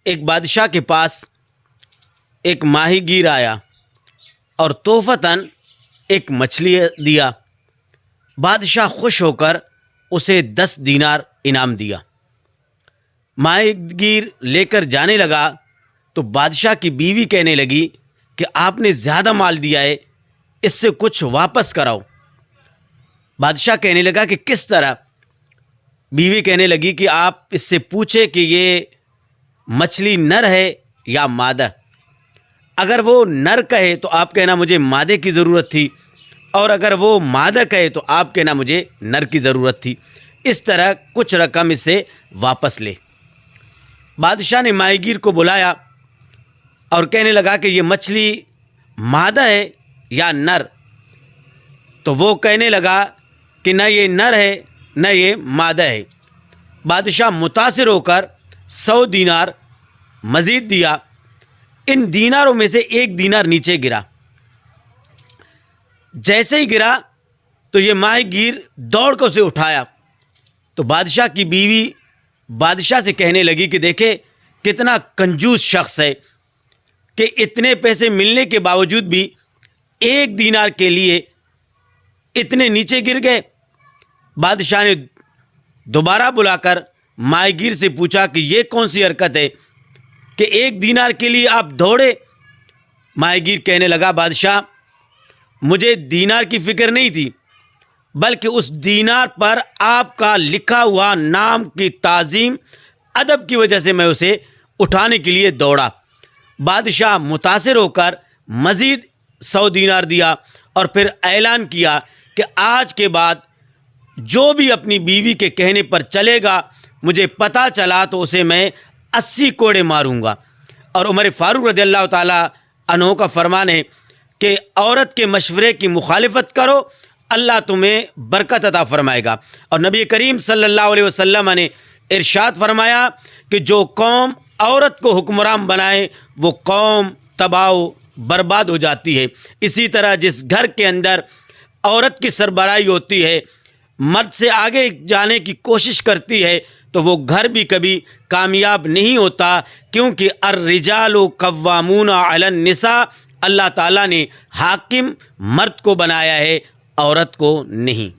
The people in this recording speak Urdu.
ایک بادشاہ کے پاس ایک ماہی گیر آیا اور تحفتاً ایک مچھلی دیا۔ بادشاہ خوش ہو کر اسے 10 دینار انعام دیا۔ ماہی گیر لے کر جانے لگا تو بادشاہ کی بیوی کہنے لگی کہ آپ نے زیادہ مال دیا ہے، اس سے کچھ واپس کراؤ۔ بادشاہ کہنے لگا کہ کس طرح؟ بیوی کہنے لگی کہ آپ اس سے پوچھے کہ یہ مچھلی نر ہے یا مادہ۔ اگر وہ نر کہے تو آپ کہنا مجھے مادے کی ضرورت تھی، اور اگر وہ مادہ کہے تو آپ کہنا مجھے نر کی ضرورت تھی۔ اس طرح کچھ رقم اس سے واپس لے۔ بادشاہ نے ماہی گیر کو بلایا اور کہنے لگا کہ یہ مچھلی مادہ ہے یا نر؟ تو وہ کہنے لگا کہ نہ یہ نر ہے نہ یہ مادہ ہے۔ بادشاہ متاثر ہو کر 100 دینار مزید دیا۔ ان دیناروں میں سے 1 دینار نیچے گرا۔ جیسے ہی گرا تو یہ ماہی گیر دوڑ کر اسے اٹھایا تو بادشاہ کی بیوی بادشاہ سے کہنے لگی کہ دیکھے کتنا کنجوس شخص ہے کہ اتنے پیسے ملنے کے باوجود بھی 1 دینار کے لیے اتنے نیچے گر گئے۔ بادشاہ نے دوبارہ بلا کر ماہی گیر سے پوچھا کہ یہ کون سی حرکت ہے کہ 1 دینار کے لیے آپ دوڑے؟ ماہی گیر کہنے لگا بادشاہ مجھے دینار کی فکر نہیں تھی، بلکہ اس دینار پر آپ کا لکھا ہوا نام کی تعظیم ادب کی وجہ سے میں اسے اٹھانے کے لیے دوڑا۔ بادشاہ متاثر ہو کر مزید 100 دینار دیا اور پھر اعلان کیا کہ آج کے بعد جو بھی اپنی بیوی کے کہنے پر چلے گا، مجھے پتہ چلا تو اسے میں 80 کوڑے ماروں گا۔ اور عمر فاروق رضی اللہ تعالیٰ عنہ کا فرمان ہے کہ عورت کے مشورے کی مخالفت کرو، اللہ تمہیں برکت عطا فرمائے گا۔ اور نبی کریم صلی اللہ علیہ وسلم نے ارشاد فرمایا کہ جو قوم عورت کو حکمران بنائے وہ قوم تباہ و برباد ہو جاتی ہے۔ اسی طرح جس گھر کے اندر عورت کی سربراہی ہوتی ہے، مرد سے آگے جانے کی کوشش کرتی ہے، تو وہ گھر بھی کبھی کامیاب نہیں ہوتا، کیونکہ الرجال قوامون علی النساء، اللہ تعالیٰ نے حاکم مرد کو بنایا ہے، عورت کو نہیں۔